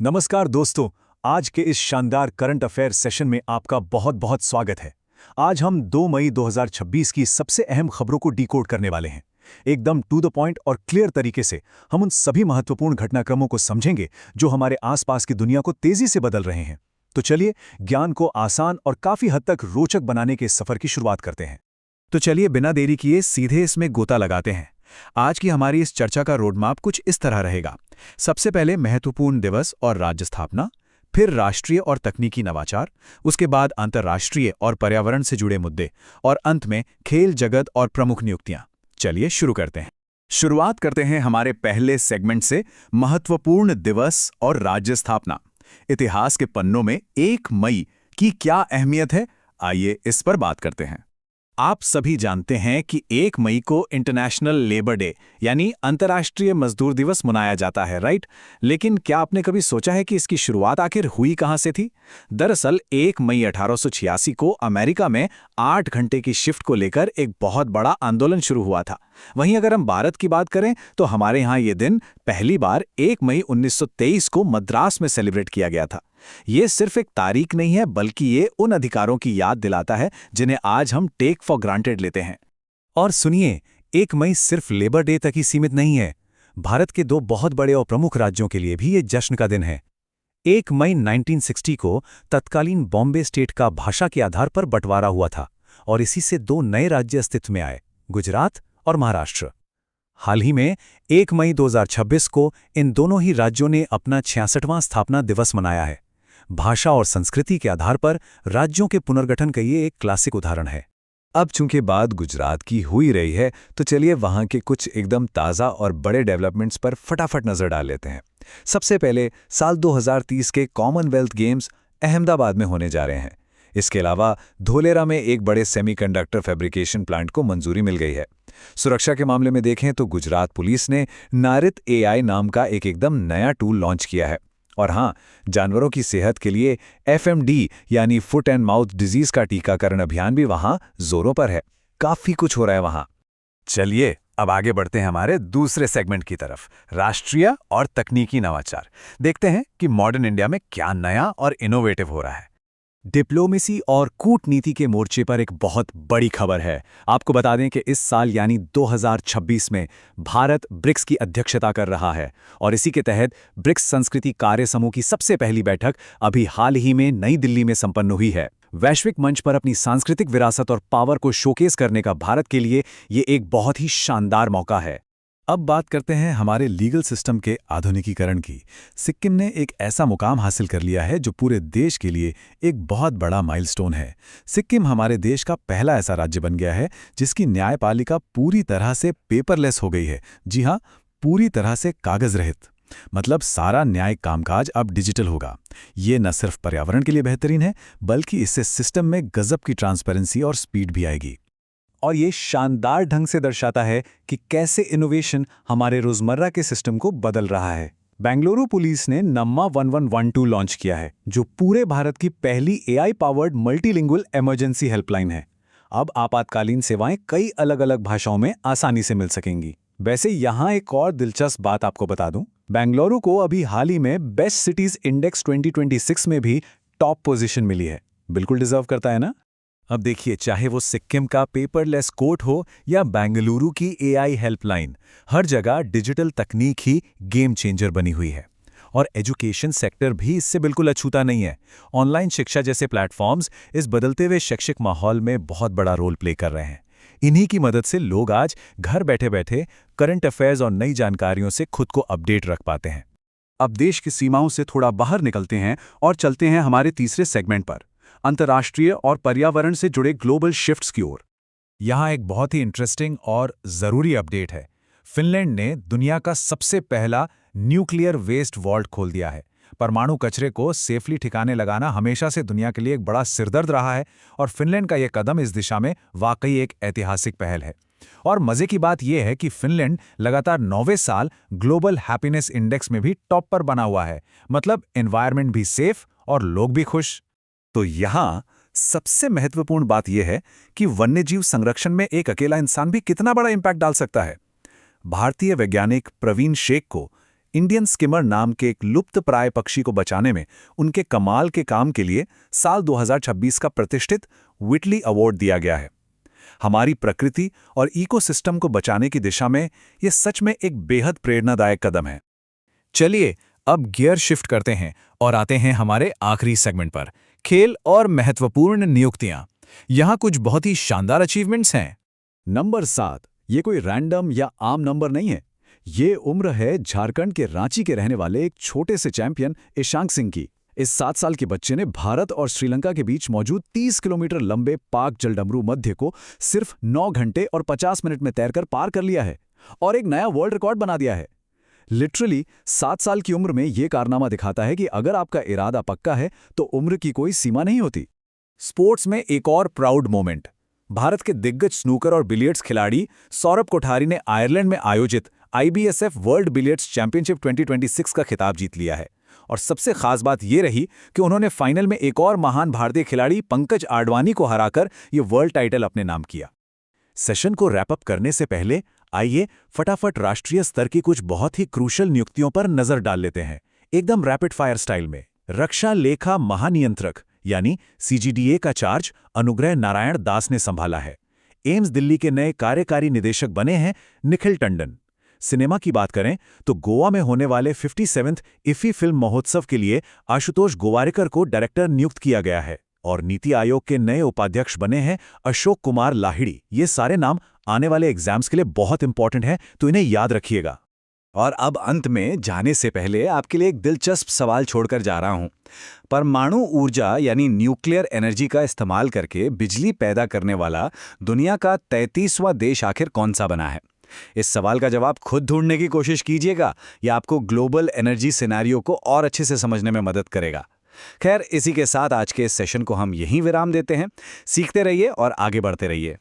नमस्कार दोस्तों। आज के इस शानदार करंट अफेयर सेशन में आपका बहुत बहुत स्वागत है। आज हम 2 मई 2026 की सबसे अहम खबरों को डिकोड करने वाले हैं। एकदम टू द पॉइंट और क्लियर तरीके से हम उन सभी महत्वपूर्ण घटनाक्रमों को समझेंगे जो हमारे आसपास की दुनिया को तेजी से बदल रहे हैं। तो चलिए ज्ञान को आसान और काफी हद तक रोचक बनाने के इस सफर की शुरुआत करते हैं। तो चलिए बिना देरी किए सीधे इसमें गोता लगाते हैं। आज की हमारी इस चर्चा का रोडमैप कुछ इस तरह रहेगा। सबसे पहले महत्वपूर्ण दिवस और राज्य स्थापना, फिर राष्ट्रीय और तकनीकी नवाचार, उसके बाद अंतर्राष्ट्रीय और पर्यावरण से जुड़े मुद्दे, और अंत में खेल जगत और प्रमुख नियुक्तियां। चलिए शुरू करते हैं। शुरुआत करते हैं हमारे पहले सेगमेंट से, महत्वपूर्ण दिवस और राज्य स्थापना। इतिहास के पन्नों में 1 मई की क्या अहमियत है, आइए इस पर बात करते हैं। आप सभी जानते हैं कि 1 मई को इंटरनेशनल लेबर डे यानी अंतर्राष्ट्रीय मजदूर दिवस मनाया जाता है, राइट? लेकिन क्या आपने कभी सोचा है कि इसकी शुरुआत आखिर हुई कहां से थी? दरअसल 1 मई 1886 को अमेरिका में 8 घंटे की शिफ्ट को लेकर एक बहुत बड़ा आंदोलन शुरू हुआ था। वहीं अगर हम भारत की बात करें तो हमारे यहाँ ये दिन पहली बार 1 मई 1923 को मद्रास में सेलिब्रेट किया गया था। ये सिर्फ एक तारीख नहीं है, बल्कि ये उन अधिकारों की याद दिलाता है जिन्हें आज हम टेक फॉर ग्रांटेड लेते हैं। और सुनिए, 1 मई सिर्फ लेबर डे तक ही सीमित नहीं है। भारत के 2 बहुत बड़े और प्रमुख राज्यों के लिए भी ये जश्न का दिन है। 1 मई 1960 को तत्कालीन बॉम्बे स्टेट का भाषा के आधार पर बंटवारा हुआ था और इसी से 2 नए राज्य अस्तित्व में आए, गुजरात और महाराष्ट्र। हाल ही में 1 मई 2026 को इन दोनों ही राज्यों ने अपना 66वां स्थापना दिवस मनाया है। भाषा और संस्कृति के आधार पर राज्यों के पुनर्गठन का ये एक क्लासिक उदाहरण है। अब चूंकि बात गुजरात की हो ही रही है, तो चलिए वहां के कुछ एकदम ताज़ा और बड़े डेवलपमेंट्स पर फटाफट नजर डाल लेते हैं। सबसे पहले साल 2030 के कॉमनवेल्थ गेम्स अहमदाबाद में होने जा रहे हैं। इसके अलावा धोलेरा में एक बड़े सेमीकंडक्टर फैब्रिकेशन प्लांट को मंजूरी मिल गई है। सुरक्षा के मामले में देखें तो गुजरात पुलिस ने नारित AI नाम का एक एकदम नया टूल लॉन्च किया है। और हाँ, जानवरों की सेहत के लिए FMD यानी फुट एंड माउथ डिजीज का टीकाकरण अभियान भी वहां जोरों पर है। काफी कुछ हो रहा है वहां। चलिए अब आगे बढ़ते हैं हमारे दूसरे सेगमेंट की तरफ, राष्ट्रीय और तकनीकी नवाचार। देखते हैं कि मॉडर्न इंडिया में क्या नया और इनोवेटिव हो रहा है। डिप्लोमेसी और कूटनीति के मोर्चे पर एक बहुत बड़ी खबर है। आपको बता दें कि इस साल यानी 2026 में भारत ब्रिक्स की अध्यक्षता कर रहा है और इसी के तहत ब्रिक्स संस्कृति कार्य समूह की सबसे पहली बैठक अभी हाल ही में नई दिल्ली में संपन्न हुई है। वैश्विक मंच पर अपनी सांस्कृतिक विरासत और पावर को शोकेस करने का भारत के लिए ये एक बहुत ही शानदार मौका है। अब बात करते हैं हमारे लीगल सिस्टम के आधुनिकीकरण की। सिक्किम ने एक ऐसा मुकाम हासिल कर लिया है जो पूरे देश के लिए एक बहुत बड़ा माइलस्टोन है। सिक्किम हमारे देश का पहला ऐसा राज्य बन गया है जिसकी न्यायपालिका पूरी तरह से पेपरलेस हो गई है। जी हाँ, पूरी तरह से कागज रहित। मतलब सारा न्याय कामकाज अब डिजिटल होगा। ये न सिर्फ पर्यावरण के लिए बेहतरीन है, बल्कि इससे सिस्टम में गजब की ट्रांसपेरेंसी और स्पीड भी आएगी। और ये शानदार ढंग से दर्शाता है कि कैसे इनोवेशन हमारे रोजमर्रा के सिस्टम को बदल रहा है। बेंगलुरु पुलिस ने नम्मा 1112 लॉन्च किया है, जो पूरे भारत की पहली AI powered multilingual emergency helpline है। अब आपातकालीन सेवाएं कई अलग अलग भाषाओं में आसानी से मिल सकेंगी। वैसे यहाँ एक और दिलचस्प बात आपको बता दूं, बेंगलुरु को अभी हाल ही में बेस्ट सिटीज इंडेक्स 2026 में भी टॉप पोजीशन मिली है। बिल्कुल डिजर्व करता है ना? अब देखिए, चाहे वो सिक्किम का पेपरलेस कोर्ट हो या बेंगलुरु की AI हेल्पलाइन, हर जगह डिजिटल तकनीक ही गेम चेंजर बनी हुई है। और एजुकेशन सेक्टर भी इससे बिल्कुल अछूता नहीं है। ऑनलाइन शिक्षा जैसे प्लेटफॉर्म्स इस बदलते हुए शैक्षिक माहौल में बहुत बड़ा रोल प्ले कर रहे हैं। इन्हीं की मदद से लोग आज घर बैठे बैठे करंट अफेयर्स और नई जानकारियों से खुद को अपडेट रख पाते हैं। अब देश की सीमाओं से थोड़ा बाहर निकलते हैं और चलते हैं हमारे तीसरे सेगमेंट पर, अंतर्राष्ट्रीय और पर्यावरण से जुड़े ग्लोबल शिफ्ट्स की ओर। यहाँ एक बहुत ही इंटरेस्टिंग और ज़रूरी अपडेट है। फिनलैंड ने दुनिया का सबसे पहला न्यूक्लियर वेस्ट वॉल्ट खोल दिया है। परमाणु कचरे को सेफली ठिकाने लगाना हमेशा से दुनिया के लिए एक बड़ा सिरदर्द रहा है और फिनलैंड का यह कदम इस दिशा में वाकई एक ऐतिहासिक पहल है। और मजे की बात यह है कि फिनलैंड लगातार 9वें साल ग्लोबल हैप्पीनेस इंडेक्स में भी टॉप पर बना हुआ है। मतलब एनवायरनमेंट भी सेफ और लोग भी खुश। तो यहाँ सबसे महत्वपूर्ण बात यह है कि वन्यजीव संरक्षण में एक अकेला इंसान भी कितना बड़ा इंपैक्ट डाल सकता है। भारतीय वैज्ञानिक प्रवीण शेख को इंडियन स्किमर नाम के एक लुप्त प्राय पक्षी को बचाने में उनके कमाल के काम के लिए साल 2026 का प्रतिष्ठित व्हिटली अवार्ड दिया गया है। हमारी प्रकृति और इकोसिस्टम को बचाने की दिशा में ये सच में एक बेहद प्रेरणादायक कदम है। चलिए अब गियर शिफ्ट करते हैं और आते हैं हमारे आखिरी सेगमेंट पर, खेल और महत्वपूर्ण नियुक्तियां। यहाँ कुछ बहुत ही शानदार अचीवमेंट्स हैं। नंबर 7, ये कोई रैंडम या आम नंबर नहीं है। ये उम्र है झारखंड के रांची के रहने वाले एक छोटे से चैंपियन ईशांक सिंह की। इस 7 साल के बच्चे ने भारत और श्रीलंका के बीच मौजूद 30 किलोमीटर लंबे पाक जलडमरू मध्य को सिर्फ 9 घंटे और 50 मिनट में तैरकर पार कर लिया है और एक नया वर्ल्ड रिकॉर्ड बना दिया है। लिटरली 7 साल की उम्र में ये कारनामा दिखाता है कि अगर आपका इरादा पक्का है तो उम्र की कोई सीमा नहीं होती। स्पोर्ट्स में एक और प्राउड मोमेंट। भारत के दिग्गज स्नूकर और बिलियर्ड्स खिलाड़ी सौरभ कोठारी ने आयरलैंड में आयोजित IBSF वर्ल्ड बिलियर्ड्स चैंपियनशिप 2026 का खिताब जीत लिया है। और सबसे खास बात यह रही कि उन्होंने फाइनल में एक और महान भारतीय खिलाड़ी पंकज आडवाणी को हराकर ये वर्ल्ड टाइटल अपने नाम किया। सेशन को रैप अप करने से पहले आइए फटाफट राष्ट्रीय स्तर की कुछ बहुत ही क्रूशल नियुक्तियों पर नजर डाल लेते हैं, एकदम रैपिड फायर स्टाइल में। रक्षा लेखा महानियंत्रक यानी CGDA का चार्ज अनुग्रह नारायण दास ने संभाला है। एम्स दिल्ली के नए कार्यकारी निदेशक बने हैं निखिल टंडन। सिनेमा की बात करें तो गोवा में होने वाले 57th इफी फिल्म महोत्सव के लिए आशुतोष गोवारिकर को डायरेक्टर नियुक्त किया गया है। और नीति आयोग के नए उपाध्यक्ष बने हैं अशोक कुमार लाहिड़ी। ये सारे नाम आने वाले एग्जाम्स के लिए बहुत इंपॉर्टेंट हैं, तो इन्हें याद रखिएगा। और अब अंत में जाने से पहले आपके लिए एक दिलचस्प सवाल छोड़कर जा रहा हूं। परमाणु ऊर्जा यानी न्यूक्लियर एनर्जी का इस्तेमाल करके बिजली पैदा करने वाला दुनिया का 33वां देश आखिर कौन सा बना है? इस सवाल का जवाब खुद ढूंढने की कोशिश कीजिएगा, यह आपको ग्लोबल एनर्जी सिनेरियो को और अच्छे से समझने में मदद करेगा। खैर, इसी के साथ आज के इस सेशन को हम यहीं विराम देते हैं। सीखते रहिए और आगे बढ़ते रहिए।